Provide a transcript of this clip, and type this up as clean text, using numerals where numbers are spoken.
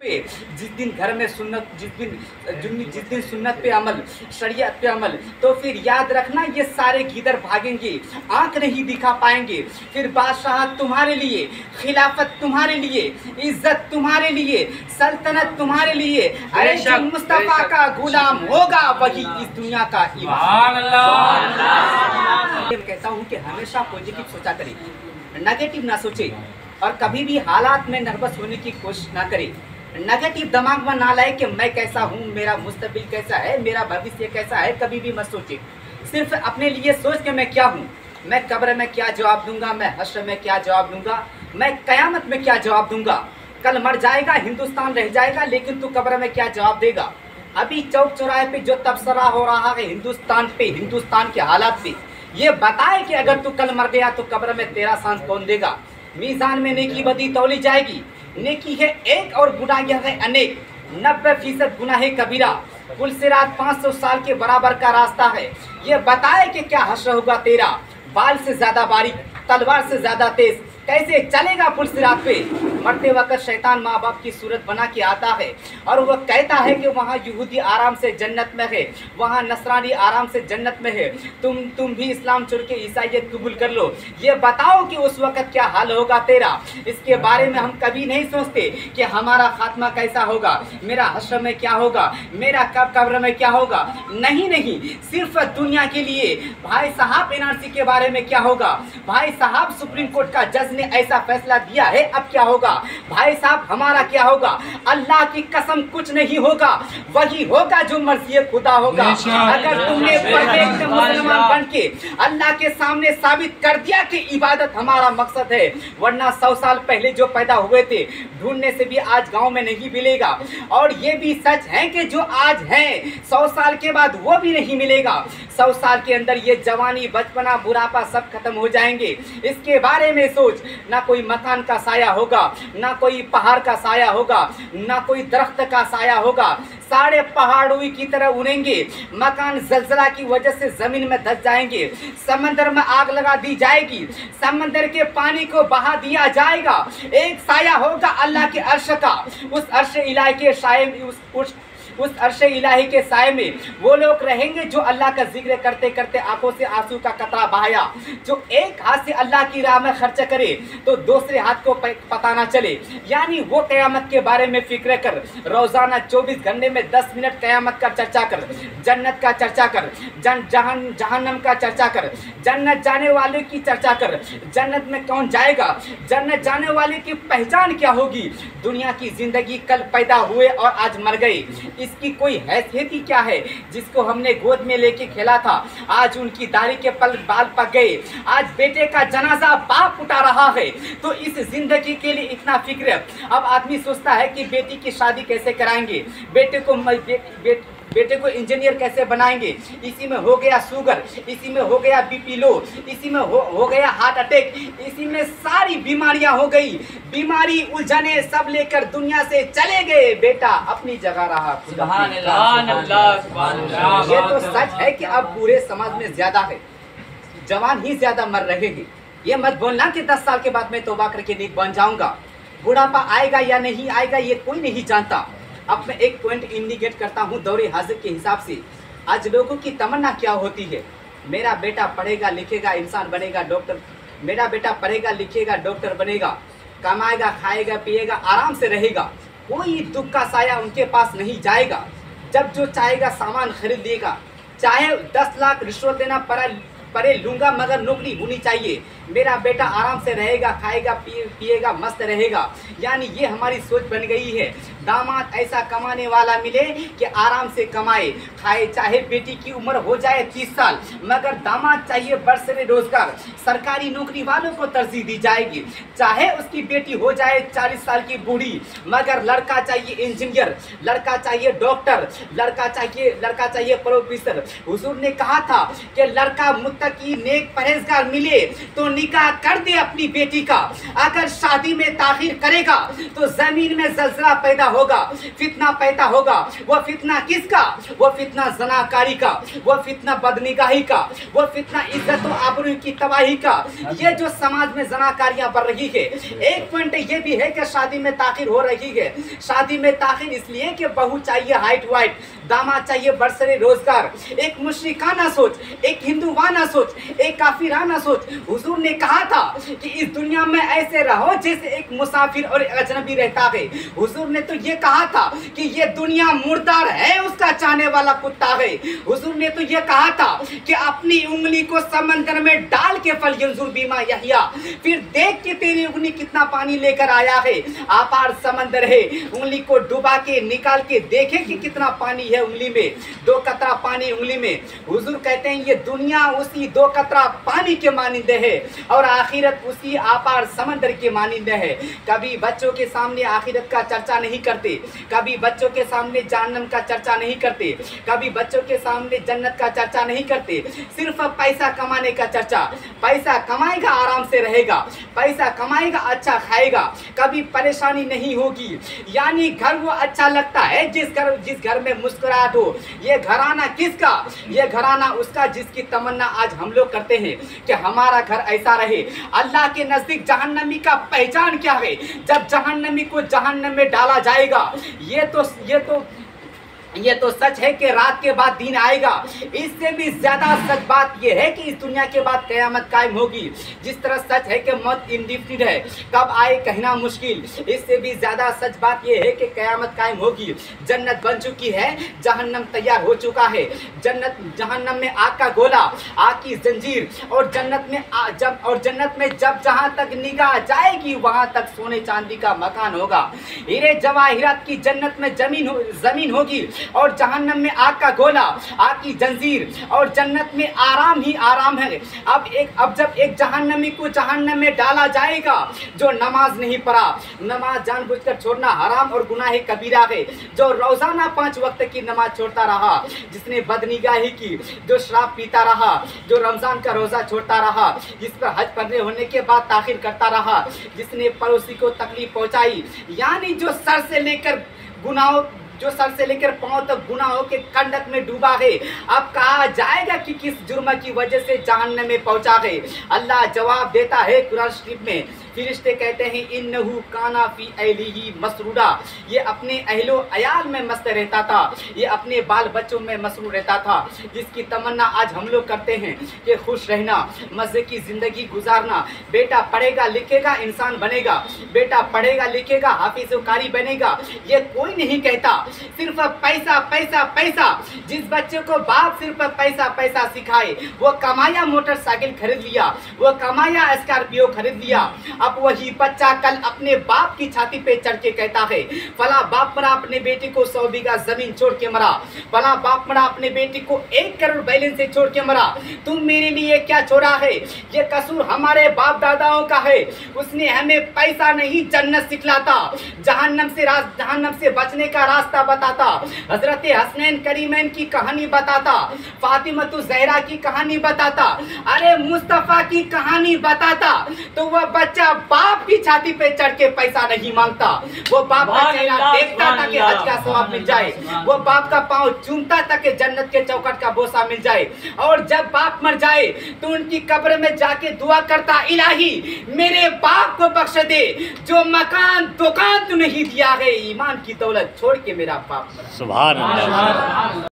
पे जिस दिन घर में सुन्नत जिस दिन सुन्नत पे अमल, शरीयत पे अमल, तो फिर याद रखना ये सारे गीदर भागेंगे, आंख नहीं दिखा पाएंगे। फिर बादशाहत तुम्हारे लिए, खिलाफत तुम्हारे लिए, इज्जत तुम्हारे लिए, सल्तनत तुम्हारे लिए। अरे जो मुस्तफा का गुलाम होगा वही इस दुनिया का इमाम। कहता हूँ कि हमेशा पॉजिटिव सोचा करें, नेगेटिव ना सोचे, और कभी भी हालात में नर्वस होने की कोशिश ना करे। नेगेटिव दिमाग में ना लाए कि मैं कैसा हूँ, मेरा मुस्तकबिल कैसा है, मेरा भविष्य कैसा है, कभी भी मत सोचे। सिर्फ अपने लिए सोच के मैं क्या हूँ, मैं कब्र में क्या जवाब दूंगा, मैं हश्र में क्या जवाब दूंगा, मैं कयामत में क्या जवाब दूंगा। कल मर जाएगा, हिंदुस्तान रह जाएगा, लेकिन तू कब्र में क्या जवाब देगा। अभी चौक चौराहे पे जो तबसरा हो रहा है हिंदुस्तान पे, हिंदुस्तान के हालात पे, ये बताए कि अगर तू कल मर गया तो कब्र में तेरा सांस कौन देगा। मीज़ान में नेकी बदी तौली जाएगी, नेकी है एक और गुनाह है अनेक। 90% गुनाह है कबीरा, कुल सिरात 500 साल के बराबर का रास्ता है। ये बताए कि क्या हश्र होगा तेरा, बाल से ज़्यादा बारीक, तलवार से ज़्यादा तेज, कैसे चलेगा पुल सिरात पे। मरते वक्त शैतान माँ बाप की सूरत बना के आता है और वह कहता है कि वहाँ यहूदी आराम से जन्नत में है, वहाँ नसरानी आराम से जन्नत में है, तुम भी इस्लाम छोड़ के ईसाइयत कबूल कर लो। ये बताओ कि उस वक्त क्या हाल होगा तेरा। इसके बारे में हम कभी नहीं सोचते कि हमारा खात्मा कैसा होगा, मेरा हश्र में क्या होगा, मेरा कब्र में क्या होगा। नहीं, सिर्फ दुनिया के लिए। भाई साहब एनआरसी के बारे में क्या होगा, भाई साहब सुप्रीम कोर्ट का जज ने ऐसा फैसला दिया है, अब क्या होगा। भाई साहब हमारा क्या होगा। अल्लाह की कसम कुछ नहीं होगा, वही होगा जो मर्ज़ी खुदा होगा। अगर तुमने परफेक्ट मुसलमान बन के अल्लाह के सामने साबित कर दिया कि इबादत हमारा मकसद है, वरना 100 साल पहले जो पैदा हुए थे ढूंढने से भी आज गांव में नहीं मिलेगा। और ये भी सच है कि जो आज है 100 साल के बाद वो भी नहीं मिलेगा। 100 साल के अंदर ये जवानी, बचपना, बुढ़ापा सब खत्म हो जाएंगे। इसके बारे में सोच। ना कोई मकान का साया होगा, ना कोई पहाड़ का साया होगा, ना कोई दरख्त का साया होगा। सारे पहाड़ों की तरह उड़ेंगे। मकान जलजला की वजह से जमीन में धंस जाएंगे, समंदर में आग लगा दी जाएगी, समंदर के पानी को बहा दिया जाएगा। एक साया होगा अल्लाह के अर्श का, उस अर्श इलाही के साये, उस अर्श इलाही के साये में वो लोग रहेंगे जो अल्लाह का जिक्र करते करते आंखों से आंसू का कतरा बहाया, जो एक हाथ से अल्लाह की राह में खर्च करे तो दूसरे हाथ को पता ना चले। यानी वो क़यामत के बारे में फिक्र कर, रोजाना 24 घंटे में 10 मिनट क़यामत का चर्चा कर, जन्नत का चर्चा कर, जहन्नम का चर्चा कर, जन्नत जाने वाले की चर्चा कर, जन्नत में कौन जाएगा, जन्नत जाने वाले की पहचान क्या होगी। दुनिया की जिंदगी कल पैदा हुए और आज मर गए, इसकी कोई हैसियत ही क्या है। जिसको हमने गोद में लेके खेला था आज उनकी दाढ़ी के बाल पक गए, आज बेटे का जनाजा बाप उठा रहा है। तो इस जिंदगी के लिए इतना फिक्र। अब आदमी सोचता है कि बेटी की शादी कैसे कराएंगे, बेटे को इंजीनियर कैसे बनाएंगे, इसी में हो गया शुगर, इसी में हो गया बीपी लो, इसी में हो गया हार्ट अटैक, इसी में सारी बीमारियां हो गई। बीमारी उलझने सब लेकर दुनिया से चले गए, बेटा अपनी जगह रहा। ये तो सच है कि अब पूरे समाज में ज्यादा है, जवान ही ज्यादा मर रहे हैं। ये मत बोलना कि 10 साल के बाद मैं तौबा करके नेक बन जाऊंगा। बुढ़ापा आएगा या नहीं आएगा ये कोई नहीं जानता। अब मैं एक पॉइंट इंडिकेट करता हूँ दौरे हाजिर के हिसाब से। आज लोगों की तमन्ना क्या होती है, मेरा बेटा पढ़ेगा लिखेगा इंसान बनेगा डॉक्टर, मेरा बेटा पढ़ेगा लिखेगा डॉक्टर बनेगा, कमाएगा खाएगा पिएगा आराम से रहेगा, कोई दुख का साया उनके पास नहीं जाएगा। जब जो चाहेगा सामान खरीद लेगा, चाहे 10 लाख रिश्वत देना परे लूँगा, मगर नौकरी होनी चाहिए। मेरा बेटा आराम से रहेगा, खाएगा पिएगा, मस्त रहेगा। यानी ये हमारी सोच बन गई है। दामाद ऐसा कमाने वाला मिले कि आराम से कमाए खाए, चाहे बेटी की उम्र हो जाए 30 साल, मगर दामाद चाहिए बरसरे रोजगार। सरकारी नौकरी वालों को तरजीह दी जाएगी, चाहे उसकी बेटी हो जाए 40 साल की बूढ़ी, मगर लड़का चाहिए इंजीनियर, लड़का चाहिए डॉक्टर, लड़का चाहिए प्रोफेसर। हुजूर ने कहा था कि लड़का मुत्तकी नेक परहेजगार मिले तो निकाह कर दे अपनी बेटी का। अगर शादी में ताखिर करेगा तो जमीन में जलजला पैदा होगा, फितना पैदा होगा। वो फितना किसका? वो फितना जनाकारी का, वो फितना बदनिगाही का, वो फितना इज्जत और आबरू की तबाही का। ये जो समाज में जनाकारियां बढ़ रही है, एक पॉइंट ये भी है कि शादी में ताखिर हो रही है। शादी में ताखिर इसलिए कि बहू चाहिए हाइट वाइट, दामाद चाहिए बरसरे रोजगार। एक मुशरिकाना सोच, एक हिंदुवाना सोच, एक काफिराना सोच। हुजूर ने कहा था कि इस दुनिया में ऐसे रहो जैसे एक मुसाफिर और अजनबी रहता है। हुजूर ने तो ये कहा था कि ये दुनिया मुर्दार है, उसका चाहने वाला कुत्ता है। हुजूर ने तो ये कहा था कि अपनी उंगली को समंदर में डाल के फलयंजुर बीमा यहिया, फिर देख के तेरी उंगली कितना पानी लेकर आया है। अपार समंदर है, उंगली को डुबा के निकाल के देखे कि कितना पानी है उंगली में, 2 कतरा पानी उंगली में। हुजूर कहते हैं ये दुनिया उसी 2 कतरा पानी के मानिंदे है और आखिरत उसी अपार समंदर के मानिंदे है। कभी बच्चों के सामने आखिरत का चर्चा नहीं करते, कभी बच्चों के सामने जहन्नम का चर्चा नहीं करते, कभी बच्चों के सामने जन्नत का चर्चा नहीं करते। सिर्फ पैसा कमाने का चर्चा। पैसा कमाएगा आराम से रहेगा, पैसा कमाएगा अच्छा खाएगा, कभी परेशानी नहीं होगी। यानी घर वो अच्छा लगता है जिस घर में मुस्कुराहट हो। ये घराना किसका? ये घराना उसका जिसकी तमन्ना आज हम लोग करते हैं कि हमारा घर ऐसा रहे। अल्लाह के नजदीक जहन्नमी का पहचान क्या है? जब जहन्नमी को जहन्नम में डाला जाएगा। ये तो सच है कि रात के बाद दिन आएगा। इससे भी ज्यादा सच बात यह है कि इस दुनिया के बाद कयामत कायम होगी। जिस तरह सच है कि मौत इंडिफिनिट है, कब आए कहना मुश्किल, इससे भी ज्यादा सच बात यह है कि कयामत कायम होगी। जन्नत बन चुकी है, जहन्नम तैयार हो चुका है। जहन्नम में आग का गोला, आग की जंजीर, और जन्नत में जब जहां तक निगाह जाएगी वहां तक सोने चांदी का मकान होगा। हीरे जवाहिरात की जन्नत में जमीन होगी और जहन्नम में आग का गोला, आग की जंजीर, और जन्नत में आराम ही आराम है। अब जब एक जहन्नमी को जहन्नम में डाला जाएगा जो नमाज नहीं पढ़ा, नमाज जानबूझकर छोड़ना हराम और गुनाह कबीरा है, जो रोजाना 5 वक्त की नमाज छोड़ता रहा, जिसने बदनिगाही की, जो शराब पीता रहा, जो रमजान का रोजा छोड़ता रहा, जिस पर हज करने होने के बाद ताखिर करता रहा, जिसने पड़ोसी को तकलीफ पहुंचाई, यानी जो सर से लेकर पांव तक गुनाहों के कंडक में डूबा है। अब कहा जाएगा कि किस जुर्म की वजह से जहन्नम में पहुंचा है। अल्लाह जवाब देता है कुरान शरीफ में। फरिश्ते कहते हैं इन्नहु काना फी अहलिही मसरूरा, ये अपने अहलो अयाल में मस्त रहता था, ये अपने बाल बच्चों में मसरूर रहता था। जिसकी तमन्ना आज हम लोग करते हैं कि खुश रहना, मज़े की ज़िंदगी गुजारना। बेटा पढ़ेगा लिखेगा इंसान बनेगा, बेटा पढ़ेगा लिखेगा हाफिज़ कारी बनेगा, ये कोई नहीं कहता। सिर्फ पैसा पैसा पैसा। जिस बच्चे को बाप सिर्फ पैसा पैसा सिखाए, वो कमाया मोटरसाइकिल खरीद लिया, वो कमाया स्कॉर्पियो खरीद लिया। अब वही बच्चा कल अपने बाप की छाती पे चढ़ के कहता है फला बाप मरा अपने बेटी को 100 बीघा जमीन छोड़ के मरा, फला बाप मरा अपने बेटी को 1 करोड़ बैलेंस से छोड़ के मरा। तुम मेरे लिए क्या छोड़ा है? ये कसूर हमारे बाप दादाओं का है। उसने हमें पैसा नहीं जन्नत सिखलाता, जहन्नम से बचने का रास्ता बताता, हजरत हसनैन करीमैन की कहानी बताता, फातिमतु ज़हरा की कहानी बताता, अरे मुस्तफ़ा की कहानी बताता। तो वह बच्चा बाप की छाती पे चढ़ के पैसा नहीं मांगता, वो बाप का चेहरा देखता ताकि हज का सवाब मिल जाए, वो बाप का पांव चूमता ताकि जन्नत के चौखट का बोसा मिल जाए। और जब बाप मर जाए तो उनकी कब्र में जाके दुआ करता, इलाही मेरे बाप को बख्श दे, जो मकान दुकान तू नहीं दिया है, ईमान की दौलत छोड़ के मेरा बाप मरा। सुभान अल्लाह।